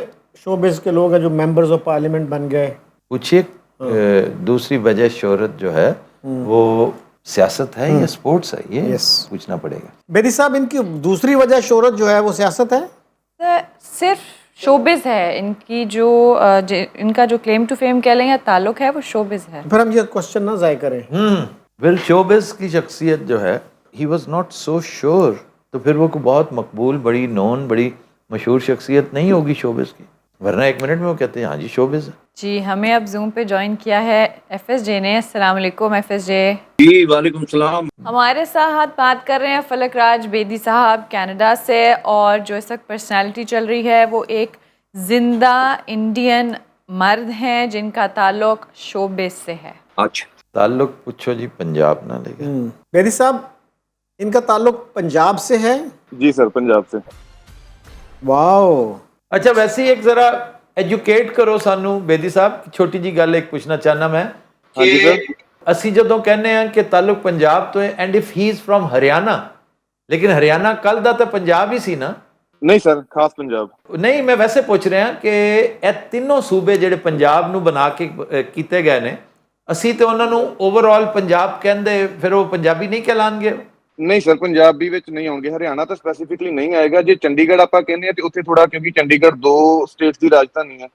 शोबिज के लोग हैं जो मेंबर्स ऑफ पार्लियामेंट बन गए। पूछिए, दूसरी वजह शोहरत जो है वो सियासत है या स्पोर्ट्स है, ये पूछना पड़ेगा। बेदी साहब, इनकी दूसरी वजह शोहरत जो है वो सियासत है? सिर्फ शोबिज है इनकी, जो इनका जो क्लेम टू फेम कह लें या ताल्लुक है वो शोबिज है। फिर हम ये क्वेश्चन ना ज़ाय करें। वेल, शोबिज की शख्सियत जो है, he was not so sure, तो फिर वो बहुत मकबूल, बड़ी नोन, बड़ी मशहूर शख्सियत नहीं होगी शोबिज की। वरना 1 मिनट में वो कहते हैं हाँ जी शोबिज़ है। जी, हमें अब जूम पे ज्वाइन किया है FSJ ने। अस्सलाम वालेकुम FSJ। जी वालेकुम सलाम। हमारे साथ बात कर रहे हैं फलक राज बेदी साहब कनाडा से, और जो इस वक्त पर्सनैलिटी चल रही है वो एक जिंदा इंडियन मर्द हैं जिनका ताल्लुक शोबिस से है। अच्छा, ताल्लुक पूछो जी पंजाब ना लेके। बेदी साहब, इनका ताल्लुक पंजाब से है? जी सर, पंजाब से। वाओ। अच्छा वैसे ही एक जरा एजुकेट करो सानू बेदी साहब, छोटी जी गल एक पूछना चाहना मैं हाँ जी सर। ਅਸੀਂ ਜਦੋਂ ਕਹਿੰਦੇ ਆ ਕਿ ਤਾਲੁਕ ਪੰਜਾਬ ਤੋਂ ਹੈ and if he is firm Haryana, ਲੇਕਿਨ ਹਰਿਆਣਾ ਕੱਲ ਦਾ ਤਾਂ ਪੰਜਾਬ ਹੀ ਸੀ ਨਾ। ਨਹੀਂ ਸਰ, ਖਾਸ ਪੰਜਾਬ। ਨਹੀਂ ਮੈਂ ਵੈਸੇ ਪੁੱਛ ਰਿਹਾ ਕਿ ਇਹ ਤਿੰਨੋਂ ਸੂਬੇ ਜਿਹੜੇ ਪੰਜਾਬ ਨੂੰ ਬਣਾ ਕੇ ਕੀਤੇ ਗਏ ਨੇ, ਅਸੀਂ ਤੇ ਉਹਨਾਂ ਨੂੰ ਓਵਰਆਲ ਪੰਜਾਬ ਕਹਿੰਦੇ, ਫਿਰ ਉਹ ਪੰਜਾਬੀ ਨਹੀਂ ਕਹਿਲਾਣਗੇ? ਨਹੀਂ ਸਰ, ਪੰਜਾਬੀ ਵਿੱਚ ਨਹੀਂ ਆਉਣਗੇ। ਹਰਿਆਣਾ ਤਾਂ ਸਪੈਸੀਫਿਕਲੀ ਨਹੀਂ ਆਏਗਾ। ਜੇ ਚੰਡੀਗੜ੍ਹ ਆਪਾਂ ਕਹਿੰਦੇ ਆ ਤੇ ਉੱਥੇ ਥੋੜਾ, ਕਿਉਂਕਿ ਚੰਡੀਗੜ੍ਹ 2 ਸਟੇਟਸ ਦੀ ਰਾਜਧਾਨੀ ਹੈ,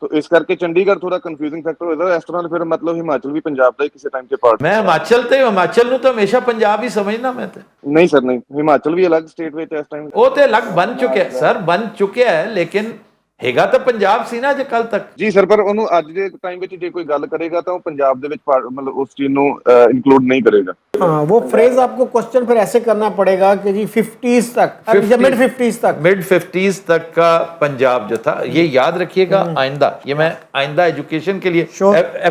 तो इस करके चंडीगढ़ थोड़ा कंफ्यूजिंग फैक्टर होएगा। इस तरह फिर मतलब हिमाचल भी पंजाब का ही किसी टाइम के पार्ट। मैं हिमाचल ਨੂੰ ਤਾਂ ਹਮੇਸ਼ਾ ਪੰਜਾਬ ਹੀ ਸਮਝਣਾ ਮੈਂ ਤੇ। नहीं सर नहीं, हिमाचल भी अलग स्टेट ਵਿੱਚ ਇਸ ਟਾਈਮ। ਉਹ ਤੇ ਅਲੱਗ ਬਣ ਚੁੱਕਿਆ ਸਰ, ਬਣ ਚੁੱਕਿਆ ਹੈ, ਲੇਕਿਨ ਹੈਗਾ ਤਾਂ ਪੰਜਾਬ ਸੀ ਨਾ ਜੇ ਕੱਲ ਤੱਕ। ਜੀ ਸਰ, ਪਰ ਉਹਨੂੰ ਅੱਜ ਦੇ ਟਾਈਮ ਵਿੱਚ ਜੇ ਕੋਈ ਗੱਲ ਕਰੇਗਾ ਤਾਂ ਉਹ ਪੰਜਾਬ ਦੇ ਵਿੱਚ मतलब उस चीज ਨੂੰ इंक्लूड नहीं करेगा। हाँ, वो फ्रेज आपको क्वेश्चन फिर ऐसे करना पड़ेगा कि जी 50s तक, मिड 50s तक का पंजाब जो था, ये याद रखिएगा आइंदा। ये मैं आइंदा एजुकेशन के लिए।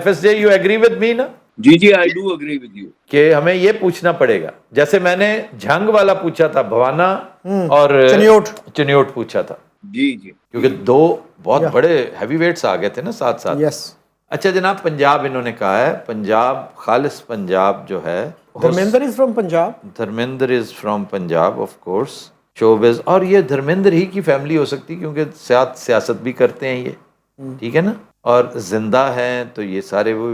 FSJ you agree with me ना? जी जी I do agree with you कि हमें ये पूछना पड़ेगा, जैसे मैंने झंग वाला पूछा था, भवाना और चनियोट पूछा था। जी जी, क्योंकि 2 बहुत बड़े हैवी वेट्स आ गए थे ना साथ साथ। यस। अच्छा जनाब, पंजाब इन्होंने कहा है, पंजाब खालिस पंजाब जो है, Dharmendra is from Punjab. Dharmendra is from Punjab of course, showbiz. और ये धर्मेंद्र ही की फैमिली हो सकती है क्योंकि सियासत भी करते हैं ये, ठीक है ना। और जिंदा हैं तो ये सारे वो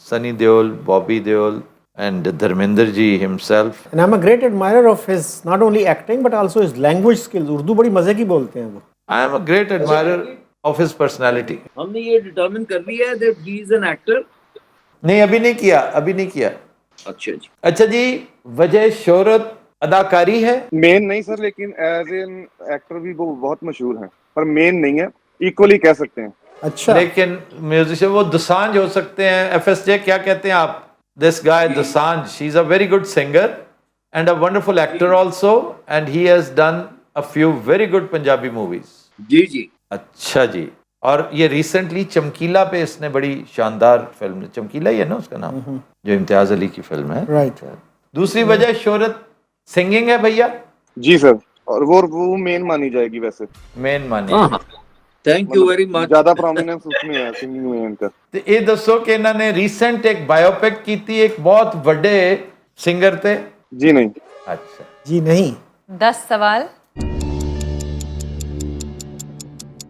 Sunny Deol, Bobby Deol and Dharmendra ji himself. And I'm a great admirer of his not only acting but also his language skills. Urdu बड़ी मजे की बोलते हैं वो। I am a great admirer of his personality. हमने ये डिटरमिन कर लिया है that he is an actor। नहीं अभी नहीं किया। अच्छा जी। अच्छा जी, वजह शोहरत अदाकारी है? मेन नहीं सर, लेकिन एज एन एक्टर भी वो बहुत मशहूर हैं, पर मेन नहीं है, इक्वली कह सकते हैं। अच्छा। लेकिन म्यूजिशियन वो दोसांझ हो सकते हैं। FSJ क्या कहते हैं आप? This guy Dosanjh, she's a very good singer and a wonderful actor also, and he has done a few very good Punjabi movies. जी जी। अच्छा जी। और ये रिसेंटली चमकीला पे इसने बड़ी शानदार फिल्म, चमकीला ही है ना उसका नाम, जो इम्तियाज अली की फिल्म है। राइट। दूसरी वजह शोहरत सिंगिंग है भैया? जी सर, और वो मेन मानी जाएगी वैसे। मेन मानी। हाँ, थैंक यू वेरी मच। ज्यादा प्रोमिनेंस उसमें है सिंगिंग में इनका। ਤੇ ਇਹ ਦੱਸੋ ਕਿ ਇਹਨਾਂ ਨੇ ਰੀਸੈਂਟ ਇੱਕ ਬਾਇਓਪਿਕ ਕੀਤੀ, ਇੱਕ ਬਹੁਤ ਵੱਡੇ ਸਿੰਗਰ ਤੇ? जी नहीं। अच्छा जी नहीं। 10 सवाल।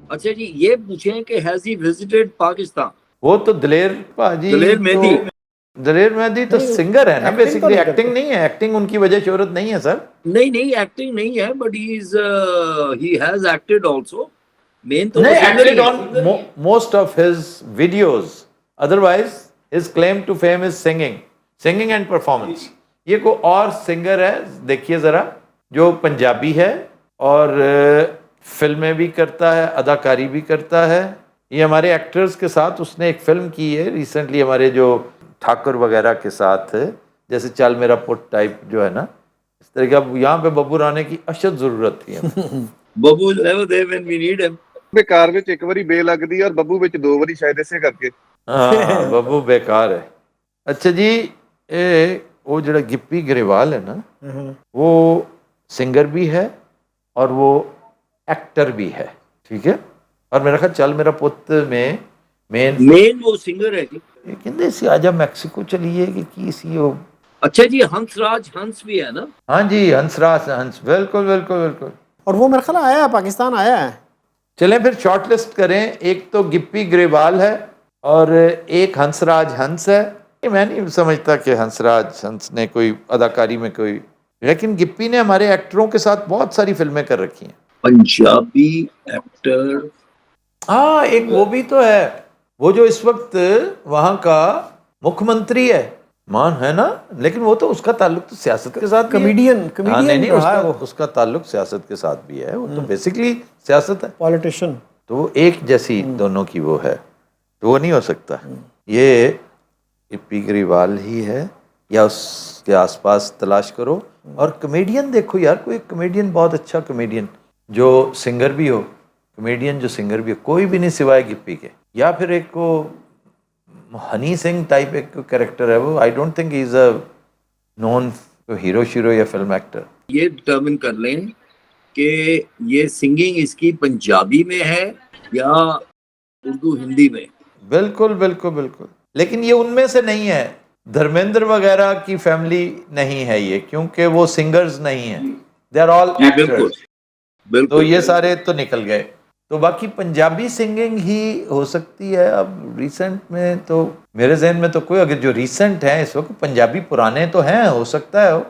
अच्छा जी, ये पूछें कि हैज ही विजिटेड पाकिस्तान? वो तो दलेर भाजी, दलेर मेहंदी। दलेर मेहंदी तो सिंगर है ना acting तो बेसिकली, नहीं एक्टिंग नहीं है। एक्टिंग उनकी वजह शोहरत नहीं है सर। नहीं एक्टिंग नहीं है, but he has acted also. Main तो नहीं, singer acted ही on है। most of his videos. Otherwise, his claim to fame is singing and performance. ये कोई और सिंगर है, देखिए जरा, जो पंजाबी है और फिल्में भी करता है, अदाकारी भी करता है। ये हमारे एक्टर्स के साथ उसने एक फिल्म की है रिसेंटली, हमारे जो ठाकुर वगैरह के साथ, जैसे चल मेरा पुट टाइप जो है ना, इस तरह का। यहाँ पे बब्बू राणे की अशद जरूरत थी हमें। Babbu never there when we need him। बेकार ਵਿੱਚ ਇੱਕ ਵਾਰੀ ਬੇ ਲੱਗਦੀ ਔਰ ਬੱਬੂ ਵਿੱਚ 2 ਵਾਰੀ ਸ਼ਾਇਦ ਇਸੇ ਕਰਕੇ। हाँ बब्बू बेकार है। अच्छा जी, वो जो गिप्पी ग्रेवाल है ना, वो सिंगर भी है और वो एक्टर भी है, ठीक है। और मेरा ख्याल चल मेरा पुत में मेन वो सिंगर है जी। कहते सी आजा मैक्सिको चलिए कि की सी वो। अच्छा जी, हंसराज हंस भी है ना? हाँ जी, हंसराज हंस, बिल्कुल बिल्कुल बिल्कुल। और वो मेरे ख्याल आया है, पाकिस्तान आया है। चलें फिर शॉर्ट लिस्ट करें। एक तो गिप्पी ग्रेवाल है और एक हंसराज हंस है। मैं नहीं समझता कि हंसराज हंस ने कोई अदाकारी में कोई, लेकिन गिप्पी ने हमारे एक्टरों के साथ बहुत सारी फिल्में कर रखी हैं। पंजाबी एक्टर। हाँ, एक वो भी तो है, वो जो इस वक्त वहाँ का मुख्यमंत्री है, मान है ना, लेकिन वो तो उसका ताल्लुक तो सियासत के साथ कॉमेडियन नहीं, उसका ताल्लुक सियासत के साथ भी है। वो तो बेसिकली सियासत है, पॉलिटिशियन। तो वो एक जैसी दोनों की वो है, तो वो नहीं हो सकता। ये इप्पी ग्रेवाल ही है या उसके आसपास तलाश करो। और कमेडियन देखो यार, कोई कमेडियन बहुत अच्छा कमेडियन जो सिंगर भी हो, कमेडियन जो सिंगर भी हो, कोई भी नहीं सिवाय गिप्पी के। या फिर एक को हनी सिंह टाइप एक कैरेक्टर है वो, I don't think he is a non hero shero या फिल्म एक्टर। ये डिटर्मिन कर लें कि ये सिंगिंग इसकी पंजाबी में है या उर्दू हिंदी में। बिल्कुल बिल्कुल बिल्कुल, लेकिन ये उनमें से नहीं है। धर्मेंद्र वगैरह की फैमिली नहीं है ये, क्योंकि वो सिंगर्स नहीं है, दे आर ऑल बिल्कुल एक्टर्स। तो ये सारे तो निकल गए। तो बाकी पंजाबी सिंगिंग ही हो सकती है। अब रिसेंट में तो मेरे जहन में तो कोई, अगर जो रिसेंट है इस वक्त, पंजाबी पुराने तो हैं, हो सकता है हो,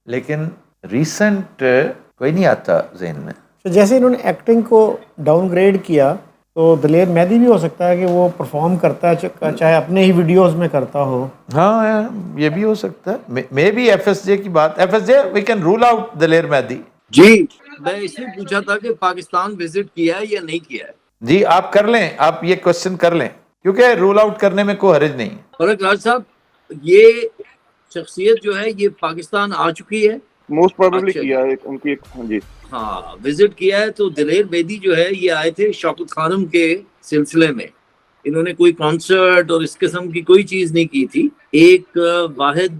लेकिन रिसेंट कोई नहीं आता जहन में। तो जैसे इन्होंने एक्टिंग को डाउनग्रेड किया, तो दलेर मेहदी भी हो सकता है कि वो परफॉर्म करता है, चाहे अपने ही वीडियोस में करता हो। हाँ, ये भी हो सकता है। मे बी एफएसजे की बात, FSJ we can rule out Daler Mehndi. जी, मैं इसलिए पूछा था कि पाकिस्तान विजिट किया है या नहीं किया है। जी आप कर लें, आप ये क्वेश्चन कर लें, क्योंकि रूल आउट करने में कोई हर्ज नहीं। फरक राज साहब, ये शख्सियत जो है ये पाकिस्तान आ चुकी है, मोस्ट प्रोबेबली अच्छा। किया है उनकी एक, हाँ जी हाँ विजिट किया है। तो दलेर मेहदी जो है ये आए थे शौकत खानम के सिलसिले में। इन्होंने कोई कॉन्सर्ट और इस किस्म की कोई चीज नहीं की थी। एक वाहिद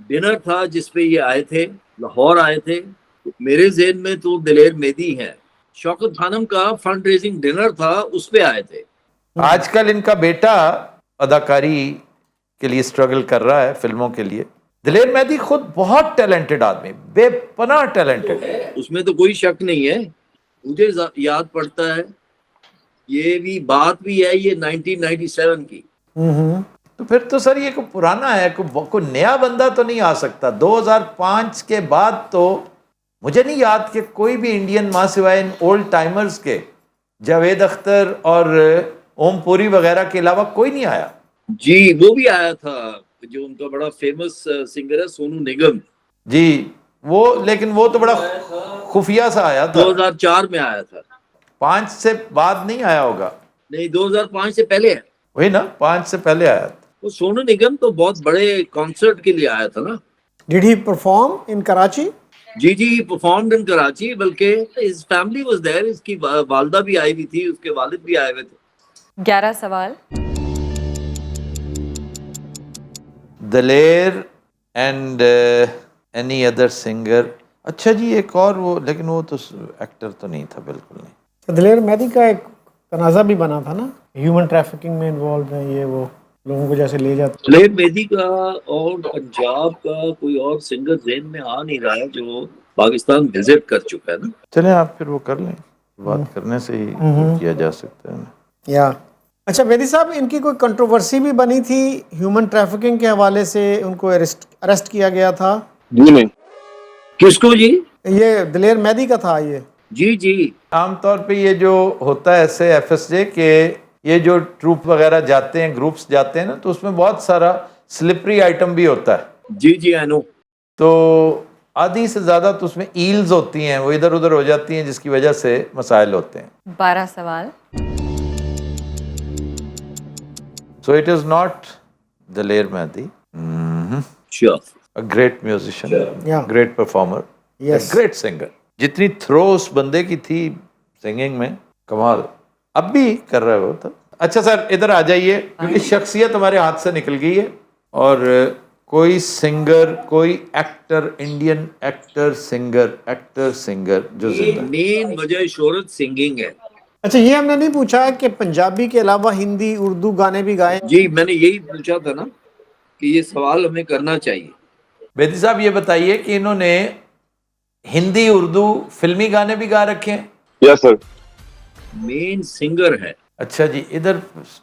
डिनर था जिसपे ये आए थे, लाहौर आए थे। तो मेरे ज़हन में तो दलेर मेहदी है। शौकत खानम का फंड रेजिंग डिनर था, उस पे आए थे। आजकल इनका बेटा अदाकारी के लिए स्ट्रगल कर रहा है, फिल्मों के लिए। दलेर मेहदी खुद बहुत टैलेंटेड आदमी, बेपनाह टैलेंटेड है, उसमें तो कोई शक नहीं है। मुझे याद पड़ता है, ये भी बात भी है ये 1997 की। तो फिर तो सर ये को पुराना है, को नया बंदा तो नहीं आ सकता। 2005 के बाद तो मुझे नहीं याद कि कोई भी इंडियन मां सिवाय इन ओल्ड टाइमर्स के, जावेद अख्तर और ओम पुरी वगैरह के अलावा कोई नहीं आया। जी, वो भी आया था जो उनका बड़ा फेमस सिंगर है सोनू निगम। जी वो, लेकिन वो तो बड़ा खुफिया सा आया था, 2004 में आया था। 5 से बाद नहीं आया होगा। नहीं, 2005 से पहले है। वही ना, 5 से पहले आया था। वो सोनू निगम तो बहुत बड़े कॉन्सर्ट के लिए आया था ना। Did he perform in Karachi? जी जी, परफॉर्म्ड इन कराची, बल्कि हिज फैमिली वाज देयर। इसकी वालदा भी आई हुई थी, उसके वालिद भी आए हुए थे। 11 सवाल। दलेर एंड एनी अदर सिंगर। अच्छा जी, एक और वो, लेकिन वो तो एक्टर तो नहीं था, बिल्कुल नहीं। तो दलेर मेहदी का एक तनाज़ा भी बना था ना, ह्यूमन ट्रैफिकिंग में इन्वॉल्व है ये, वो लोगों को जैसे ले जाते। दलेर मेहदी का और पंजाब का कोई और सिंगर ज़हन में आ नहीं रहा है जो पाकिस्तान विजिट कर चुका है ना। चलें आप फिर वो कर लें, बात करने से ही किया जा सकता है। या अच्छा मेहदी साहब, इनकी कोई कंट्रोवर्सी भी बनी थी ह्यूमन ट्रैफिकिंग के हवाले से, उनको अरेस्ट किया गया था? जी नहीं। किसको जी? ये दलेर मेहदी का था ये। जी जी, आमतौर पे ये जो होता है ऐसे एफएसजे के, ये जो ट्रूप वगैरह जाते हैं, ग्रुप्स जाते हैं ना, तो उसमें बहुत सारा स्लिपरी आइटम भी होता है। जी जी, आई नो। तो आधी से ज़्यादा तो उसमें ईल्स होती हैं, वो इधर उधर हो जाती हैं, जिसकी वजह से मसाइल होते हैं। 12 सवाल। So it is not Daler Mehndi. Sure. A great musician, Yeah. Great performer, Yes. Great singer. जितनी थ्रो उस बंदे की थी सिंगिंग में, कमाल। अब भी कर रहा है वो तो। अच्छा सर इधर आ जाइए, क्योंकि शख्सियत हमारे हाथ से निकल गई है। और कोई सिंगर, कोई एक्टर, इंडियन एक्टर सिंगर जो जिंदा है। मेन वजह शोहरत सिंगिंग है। अच्छा ये हमने नहीं पूछा कि पंजाबी के अलावा हिंदी उर्दू गाने भी गाए? जी, मैंने यही पूछा था ना कि ये सवाल हमें करना चाहिए। बेदी साहब ये बताइए कि इन्होंने हिंदी उर्दू फिल्मी गाने भी गा रखे हैं? Yes sir. मेन सिंगर है। अच्छा जी, इधर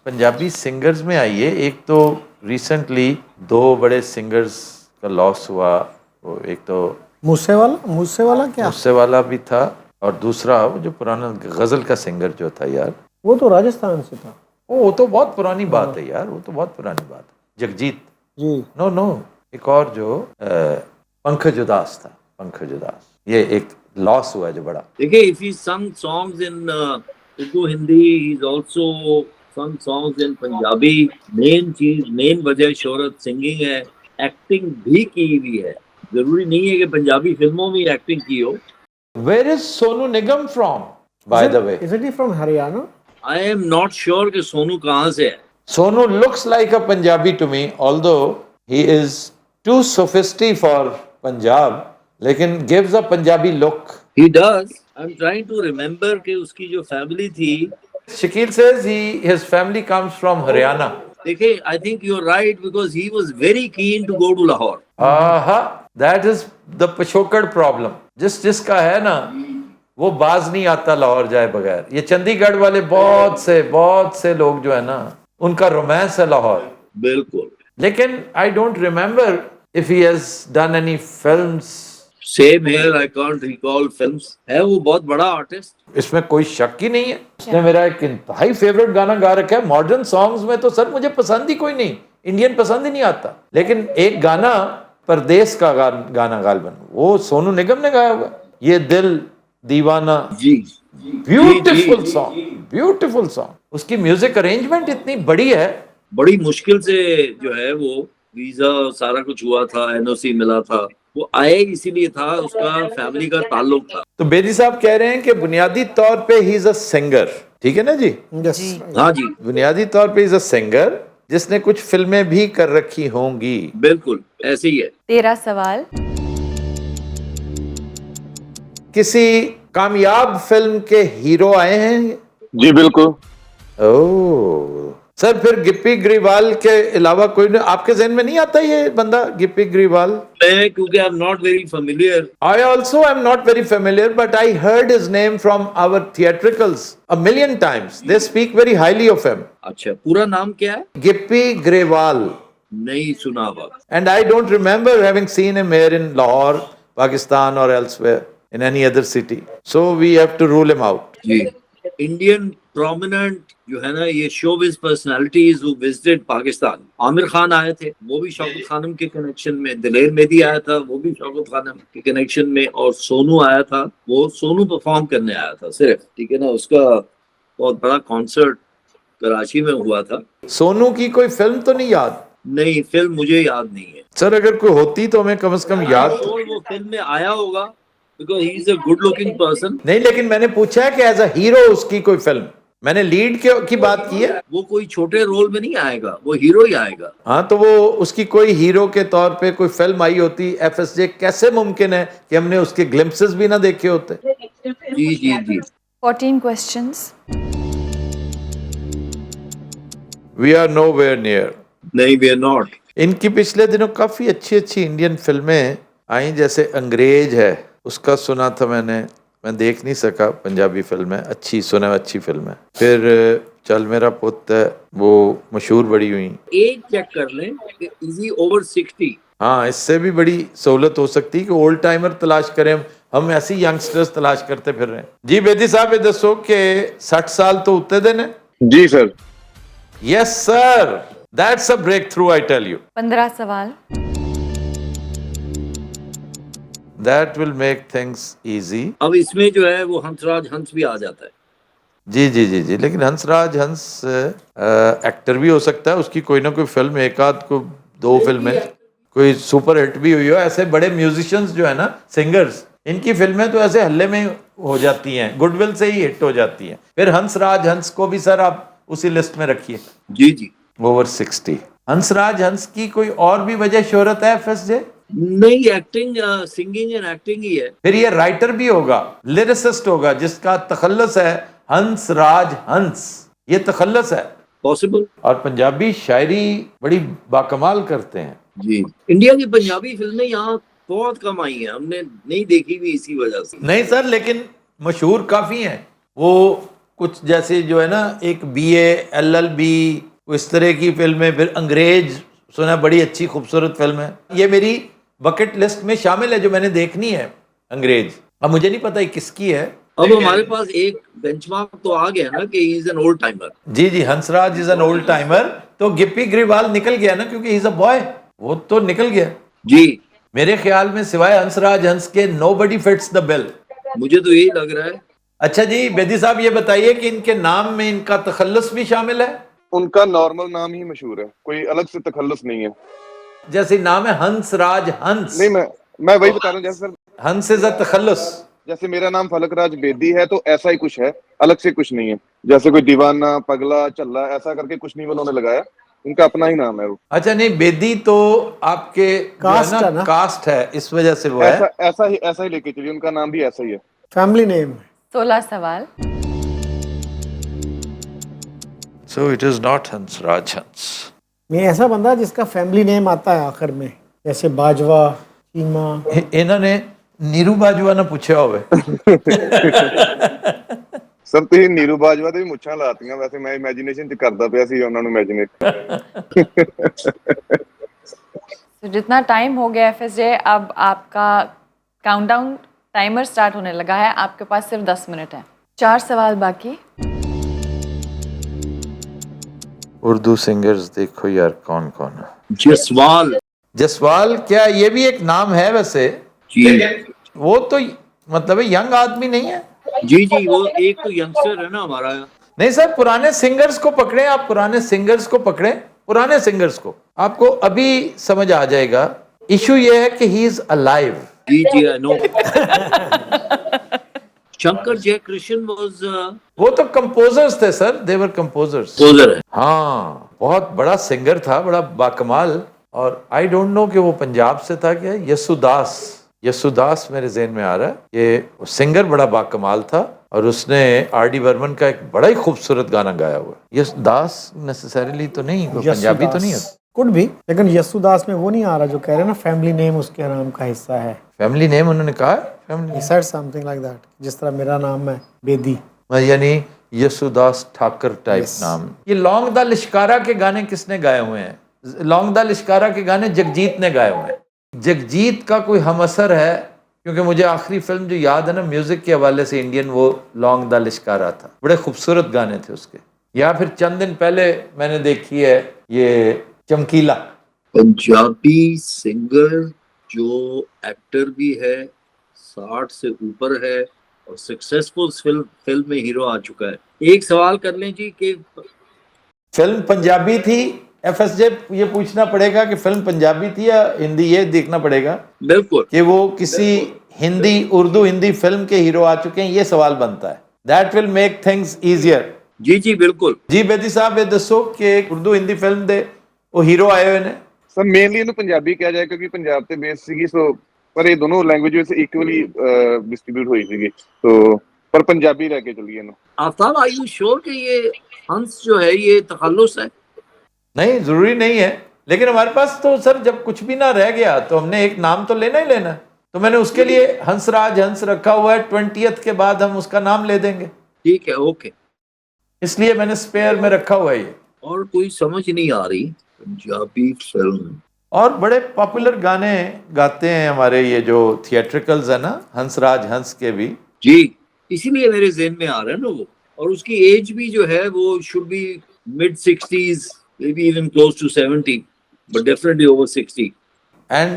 पंजाबी सिंगर्स में आइए। एक तो रिसेंटली 2 बड़े सिंगर्स का लॉस हुआ। वो एक तो मूसेवाला क्या? मूसेवाला भी था, और दूसरा वो जो पुराना गजल का सिंगर जो था यार, वो तो राजस्थान से था। वो तो बहुत पुरानी बात है यार, वो तो बहुत पुरानी बात है। जगजीत जी। नो, एक और जो पंकज उदास था, पंकज उदास। ये एक लॉस हुआ है जो बड़ा। देखिए, इफ ही संग songs in Urdu, Hindi. He's also sung songs in Punjabi. Main वजह शोहरत सिंगिंग है, एक्टिंग भी की हुई है। जरूरी नहीं है कि पंजाबी फिल्मों में एक्टिंग की हो। Where is Sonu Nigam from, by the way? Isn't he from Haryana? I am not sure कि सोनू कहाँ से है। Sonu looks like a Punjabi to me, although he is too sophisticated for Punjab, लेकिन gives a Punjabi look. He does. I'm trying to remember कि उसकी जो फैमिली थी। Shakil says his family comes from Haryana. देखिए, I think you're right because he was very keen to go to Lahore. That is the Pashokad problem. जिसका है ना, वो बाज नहीं आता लाहौर जाए बगैर। ये चंडीगढ़ वाले बहुत से लोग जो है ना, उनका रोमांस है लाहौर। बिल्कुल। लेकिन I don't remember if he has done any films. Same here, I can't recall films. है वो बहुत बड़ा आर्टिस्ट। इसमें कोई शक ही नहीं है। उसने मेरा एक इंतहाई फेवरेट गाना गा रखा है। मॉडर्न सॉन्ग्स में तो सर मुझे पसंद ही कोई नहीं, इंडियन पसंद ही नहीं आता। लेकिन एक गाना परदेश का गाना गालबन वो सोनू निगम ने गाया हुआ, ये दिल दीवाना। जी, ब्यूटीफुल सॉन्ग। उसकी म्यूजिक अरेंजमेंट इतनी बड़ी है। बड़ी मुश्किल से जो है वो वीजा सारा कुछ हुआ था, एनओसी मिला था। वो आए इसीलिए था, उसका फैमिली का ताल्लुक था। तो बेदी साहब कह रहे हैं कि बुनियादी तौर पे ही इज अ सिंगर, ठीक है ना जी? Yes. हाँ जी, बुनियादी तौर पे इज अ सिंगर जिसने कुछ फिल्में भी कर रखी होंगी। बिल्कुल ऐसे ही है। 13 सवाल। किसी कामयाब फिल्म के हीरो आए हैं? जी बिल्कुल। ओह सर, फिर गिप्पी ग्रेवाल के अलावा कोई नहीं आपके जहन में नहीं आता ये बंदा गिप्पी ग्रेवाल? मैं क्योंकि I am not very familiar. I also am not very familiar, but I heard his name from our theatricals a million times. They speak very highly of him. अच्छा, पूरा नाम क्या है? Gippy Grewal. नहीं सुना हुआ। And I don't remember having seen him here in Lahore, Pakistan or elsewhere in any other city. So we have to rule him out. जी, इंडियन प्रोमिनेंट जो है ना ये showbiz personalities who visited Pakistan. Aamir Khan आए थे, वो भी शौकत खानम के कनेक्शन में। दिलेर मेहदी आया था, वो भी शौकत खानम के कनेक्शन में। और सोनू आया था, वो सोनू परफॉर्म करने आया था सिर्फ, ठीक है ना। उसका बहुत बड़ा कॉन्सर्ट कराची में हुआ था। सोनू की कोई फिल्म तो नहीं याद? नहीं, फिल्म मुझे याद नहीं है सर। अगर कोई होती तो हमें कम से कम याद तो... वो फिल्म में आया होगा because he is a good looking person. नहीं, लेकिन मैंने पूछा है कि एज अ हीरो उसकी कोई फिल्म, मैंने लीड की बात की है। वो कोई छोटे रोल में नहीं आएगा, वो हीरो ही आएगा। हाँ, तो वो उसकी कोई हीरो के तौर पे कोई फिल्म आई होती FSJ, कैसे मुमकिन है कि हमने उसके ग्लिम्पसेस भी ना देखे होते? जी जी जी। 14 questions. We are nowhere near. नहीं, वी आर नॉट। इनकी पिछले दिनों काफी अच्छी इंडियन फिल्में आई, जैसे अंग्रेज है, उसका सुना था मैंने, मैं देख नहीं सका। पंजाबी फिल्म है, अच्छी फिल्म है। फिर चल मेरा पुत है, वो मशहूर बड़ी हुई। एक चेक कर लें कि इजी ओवर 60। हाँ, इससे भी बड़ी सहूलत हो सकती है कि ओल्ड टाइमर तलाश करें। हम ऐसे यंगस्टर्स तलाश करते फिर रहे हैं। जी बेदी साहब, ये दसो कि 60 साल तो उत्ते दिन है? जी sir. Yes sir, that's a breakthrough, I tell you. 15 सवाल। That will make things easy. अब इसमें जो है वो हंसराज हंस भी आ जाता है। जी, लेकिन हंसराज हंस एक्टर भी हो सकता है। उसकी कोई ना कोई फिल्म, एक आध को 2 फिल्में कोई सुपर हिट भी हुई हो। ऐसे बड़े म्यूजिशियंस जो है ना, सिंगर्स, इनकी फिल्में तो ऐसे हल्ले में हो जाती हैं, गुडविल से ही हिट हो जाती हैं। फिर हंसराज हंस को भी सर आप उसी लिस्ट में रखिए। जी जी। ओवर 60। हंसराज हंस की कोई और भी वजह शोहरत है FSJ? नहीं, एक्टिंग, सिंगिंग एंड एक्टिंग ही है। फिर ये राइटर भी होगा, लिरिसिस्ट होगा, जिसका तखल्लुस है हंसराज हंस। ये तखल्लुस है पॉसिबल। और पंजाबी शायरी बड़ी बाकमाल करते हैं। जी, इंडिया की पंजाबी फिल्में यहाँ बहुत कम आई हैं, हमने नहीं देखी भी इसी वजह से। नहीं सर, लेकिन मशहूर काफी हैं। वो कुछ जैसे जो है ना, एक BA LLB इस तरह की फिल्में। फिर अंग्रेज सुना, बड़ी अच्छी खूबसूरत फिल्म है। ये मेरी बकेट लिस्ट में शामिल है जो मैंने देखनी है, अंग्रेज। अब मुझे नहीं पता किसकी है। अब हमारे पास एक बेंचमार्क तो आ गया ना कि he is an old timer. जी, Hansraj is an old timer. तो गिप्पी ग्रेवाल निकल गया ना, क्योंकि ही इज अ बॉय, वो तो निकल गया। जी, मेरे ख्याल में सिवाय हंसराज हंस के नोबडी फिट्स द बिल। मुझे तो यही लग रहा है। अच्छा जी, बेदी साहब ये बताइए कि इनके नाम में इनका तखल्लुस भी शामिल है? उनका नॉर्मल नाम ही मशहूर है, कोई अलग से तखल्लुस नहीं है। जैसे नाम है हंस राज हंस, नहीं, मैं वही बता रहा हूँ, जैसे सर हंस इज अ तखल्लुस। जैसे मेरा नाम फलक राज बेदी है तो ऐसा ही कुछ है, अलग से कुछ नहीं है। जैसे कोई दीवाना, पगला, चल्ला ऐसा करके कुछ नहीं उन्होंने लगाया, उनका अपना ही नाम है वो। अच्छा नहीं, बेदी तो आपके कास्ट है ना? कास्ट है, इस वजह से वो है। ऐसा ही लेके चलिए, उनका नाम भी ऐसा ही है। Family name. 16 सवाल। So it is not Hans Raj Hans. ये ऐसा बंदा जिसका फैमिली नेम आता है आखिर में, जैसे बाजवा, चीमा। इन्होंने नीरू बाजवा ना पूछा होवे। ਸਰ ਤੁਸੀਂ ਨੀਰੂ ਬਾਜਵਾ ਦੇ ਵੀ ਮੁੱਛਾਂ ਲਾਤੀਆਂ, ਵੈਸੇ ਮੈਂ ਇਮੇਜਿਨੇਸ਼ਨ ਚ ਕਰਦਾ ਪਿਆ ਸੀ ਉਹਨਾਂ ਨੂੰ ਇਮੇਜਿਨੇਟ। तो जितना टाइम हो गया FSJ, अब आपका काउंटडाउन टाइमर स्टार्ट होने लगा है। आपके पास सिर्फ 10 मिनट है। 4 सवाल बाकी। उर्दू सिंगर्स देखो यार कौन कौन है। जसवाल। जसवाल क्या ये भी एक नाम है वैसे? जी वो तो मतलब यंग आदमी नहीं है? जी जी, वो एक तो यंगस्टर है ना हमारा। नहीं सर, पुराने सिंगर्स को पकड़े आप, पुराने सिंगर्स को पकड़े, पुराने सिंगर्स को, आपको अभी समझ आ जाएगा। इशू ये है कि ही इज अलाइव। जी जी, I know. Shankar Jaikrishna was वो तो कंपोजर्स थे सर, देवर कंपोजर्स। कंपोजर है। हाँ, बहुत बड़ा सिंगर था, बड़ा बाकमाल। और आई डोंट नो कि वो पंजाब से था क्या। यसुदास, यसुदास मेरे ज़हन में आ रहा है। ये सिंगर बड़ा बाकमाल था और उसने R.D. बर्मन का एक बड़ा ही खूबसूरत गाना गाया हुआ है। यसुदास नेसेसरीली तो नहीं, वो पंजाबी तो नहीं है। कुड भी, लेकिन यसुदास में वो नहीं आ रहा जो कह रहे हैं ना, फैमिली नेम उसके नाम का हिस्सा है। फैमिली नेम उन्होंने कहा है, family He said something like that, जिस तरह मेरा नाम है बेदी, यानी यसुदास ठाकर टाइप Yes. नाम। ये लौंग दा लिश्कारा के गाने किसने गाए हुए हैं? लौंग दा लिश्कारा के गाने जगजीत ने गाए हुए हैं। जगजीत का कोई हम असर है? क्योंकि मुझे आखिरी फिल्म जो याद है ना म्यूजिक के हवाले से इंडियन, वो लौंग दा लिश्कारा था। बड़े खूबसूरत गाने थे उसके। या फिर चंद दिन पहले मैंने देखी है ये चमकीला। पंजाबी सिंगर जो एक्टर भी है, 60 से ऊपर है और सक्सेसफुल फिल्म में हीरो आ चुका है। एक सवाल कर लें जी कि फिल्म पंजाबी थी। FSJ ये पूछना पड़ेगा कि फिल्म पंजाबी थी या हिंदी, ये देखना पड़ेगा बिल्कुल कि वो किसी हिंदी, उर्दू हिंदी फिल्म के हीरो आ चुके हैं, ये सवाल बनता है। That will make things easier. जी जी बिल्कुल जी बेदी साहब, ये दसो कि उर्दू हिंदी फिल्म दे वो हीरो आए हुए ने। ਸਰ ਮੇਨਲੀ ਇਹਨੂੰ ਪੰਜਾਬੀ ਕਿਹਾ ਜਾਏ ਕਿਉਂਕਿ ਪੰਜਾਬ ਤੇ ਬੇਸ ਸੀਗੀ, ਸੋ ਪਰ ਇਹ ਦੋਨੋਂ ਲੈਂਗੁਏजेस ਇਕੁਅਲੀ ਡਿਸਟ੍ਰੀਬਿਊਟ ਹੋਈ ਸੀਗੀ, ਸੋ पर पंजाबी रह के चलिए ना। आफ्ताब, आर यू श्योर कि ये हंस जो है ये तखल्लुस है? नहीं, जरूरी नहीं है, लेकिन हमारे पास तो सर जब कुछ भी ना रह गया तो हमने एक नाम तो लेना ही लेना है। तो मैंने उसके लिए हंसराज हंस रखा हुआ है। 20th के बाद हम उसका नाम ले देंगे। ठीक है, ओके। इसलिए मैंने स्पेयर में रखा हुआ है ये। और कोई समझ नहीं आ रही पंजाबी फिल्म। और बड़े पॉपुलर गाने गाते हैं हमारे ये जो थिएट्रिकल्स है ना, हंसराज हंस के भी। जी, इसीलिए मेरे ज़हन में आ रहा है ना वो। और उसकी एज भी जो है वो should be mid 60s, maybe even close to 70, but definitely over 60. And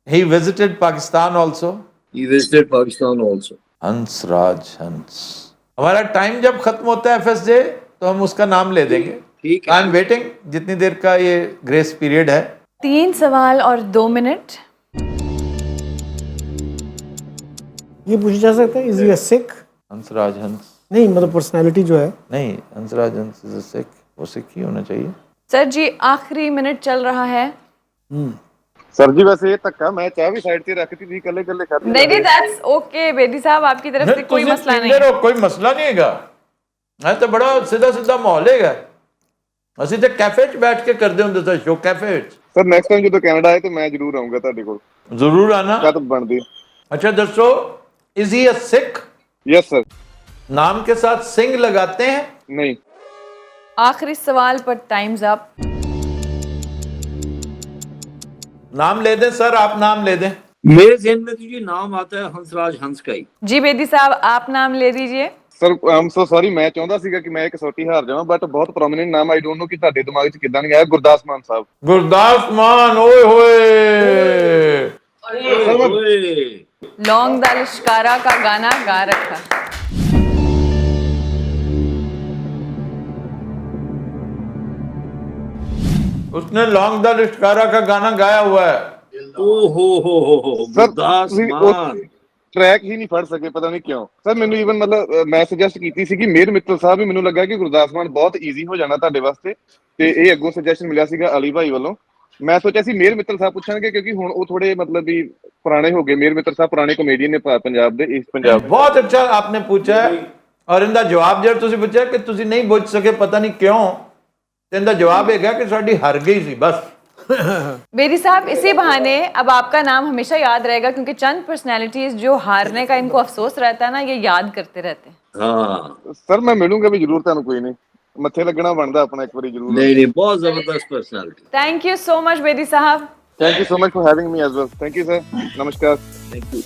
he visited Pakistan also. He visited Pakistan also. Hansraj Hans. हमारा टाइम जब खत्म होता है FSJ तो हम उसका नाम ले देंगे। ठीक है। आई एम वेटिंग, जितनी देर का ये ग्रेस पीरियड है। 3 सवाल और 2 मिनट। ये पूछा जा सकता है, इज ही अ सिख? हंसराज हंस नहीं, मतलब पर्सनालिटी जो है। नहीं, हंसराज हंस इज अ सिख, वो सिख ही होना चाहिए। सर जी, आखिरी मिनट चल रहा है। सर जी वैसे ये धक्का मैं चाह भी साइड से रखती थी, कल्ले कल्ले खाती। नहीं नहीं, दैट्स ओके बेदी साहब, आपकी तरफ से कोई मसला नहीं है। कोई मसला नहीं हैगा। है तो बड़ा सीधा सीधा माहौल हैगा। ਅਸੀਂ ਤੇ ਕੈਫੇ 'ਚ ਬੈਠ ਕੇ ਕਰਦੇ ਹੁੰਦੇ ਸੀ ਸ਼ੋ, ਕੈਫੇ 'ਚ। ਸਰ ਨੈਕਸਟ ਟਾਈਮ ਜਦੋਂ ਕੈਨੇਡਾ ਆਏ ਤੇ ਮੈਂ ਜ਼ਰੂਰ ਆਉਂਗਾ ਤੁਹਾਡੇ ਕੋਲ। ਜ਼ਰੂਰ ਆਣਾ। ਕਦ ਬਣਦੀ? अच्छा दसो, is he a Sikh? Yes sir. नाम के साथ सिंह लगाते हैं? नहीं। आखिरी सवाल पर टाइम्स अप। नाम ले दें सर, आप नाम ले दें। मेरे ज़हन में तो जी नाम आता है हंसराज हंस का ही। जी बेदी साहब, आप नाम ले दीजिए। ਸਰ ਆਮ ਸੋ ਸੌਰੀ, ਮੈਂ ਚਾਹੁੰਦਾ ਸੀਗਾ ਕਿ ਮੈਂ ਇੱਕ ਸੋਟੀ ਹਾਰ ਜਾਵਾਂ, ਬਟ ਬਹੁਤ ਪ੍ਰੋਮਿਨੈਂਟ ਨਾਮ, ਆਈ ਡੋਨਟ ਨੋ ਕਿ ਤੁਹਾਡੇ ਦਿਮਾਗ 'ਚ ਕਿੱਦਾਂ ਨਹੀਂ ਆਇਆ। ਗੁਰਦਾਸ ਮਾਨ ਸਾਹਿਬ। गुरदास मान, ओए होए। ओए। लौंग दा लिश्कारा का गाना गा रखा। उसने लॉन्ग द लिश्कारा का गाना गाया हुआ है। ओ हो ਸਰ ਗੁਰਦਾਸ ਤੁਸੀਂ ਮਾਨ ਟਰੈਕ ਹੀ ਨਹੀਂ ਫੜ ਸਕੇ, ਪਤਾ ਨਹੀਂ ਕਿਉਂ। ਸਰ ਮੈਨੂੰ ਈਵਨ ਮਤਲਬ ਮੈਂ ਸੁਜੈਸਟ ਕੀਤੀ ਸੀ ਕਿ ਮੇਰ ਮਿੱਤਲ ਸਾਹਿਬ ਵੀ, ਮੈਨੂੰ ਲੱਗਾ ਕਿ ਗੁਰਦਾਸ ਮਾਨ ਬਹੁਤ ਈਜ਼ੀ ਹੋ ਜਾਣਾ ਤੁਹਾਡੇ ਵਾਸਤੇ, ਤੇ ਇਹ ਅੱਗੋਂ ਸੁਜੈਸ਼ਨ ਮਿਲਿਆ ਸੀਗਾ ਅਲੀ ਭਾਈ ਵੱਲੋਂ। ਮੈਂ ਸੋਚਿਆ ਸੀ ਮੇਰ ਮਿੱਤਲ ਸਾਹਿਬ ਪੁੱਛਣਗੇ, ਕਿਉਂਕਿ ਹੁਣ ਉਹ ਥੋੜੇ ਮਤਲਬ ਵੀ ਪੁਰਾਣੇ ਹੋ ਗਏ। ਮੇਰ ਮਿੱਤਲ ਸਾਹਿਬ ਪੁਰਾਣੇ ਕਮੇਡੀਅਨ ਨੇ ਪੰਜਾਬ ਦੇ, ਈਸਟ ਪੰਜਾਬ ਦੇ। बहुत अच्छा आपने पूछा है, और इनका जवाब जो तुसी पूछा कि तुसी नहीं बुझ सके पता नहीं क्यों, तो इनका जवाब है कि साडी हार गई सी बस। बेदी साहब, इसी बहाने अब आपका नाम हमेशा याद रहेगा, क्योंकि चंद पर्सनैलिटीज जो हारने का इनको अफसोस रहता है ना, ये याद करते रहते हैं। हाँ ਸਰ ਮੈਂ ਮਿਲੂੰਗਾ ਵੀ ਜ਼ਰੂਰ ਤੁਹਾਨੂੰ, ਕੋਈ ਨਹੀਂ, ਮੱਥੇ ਲੱਗਣਾ ਬਣਦਾ ਆਪਣਾ ਇੱਕ ਵਾਰੀ ਜ਼ਰੂਰ। नहीं बहुत जबरदस्त personality. Thank you so much Bedi साहब। Thank you so much for having me as well. Thank you sir, नमस्कार। Thank you.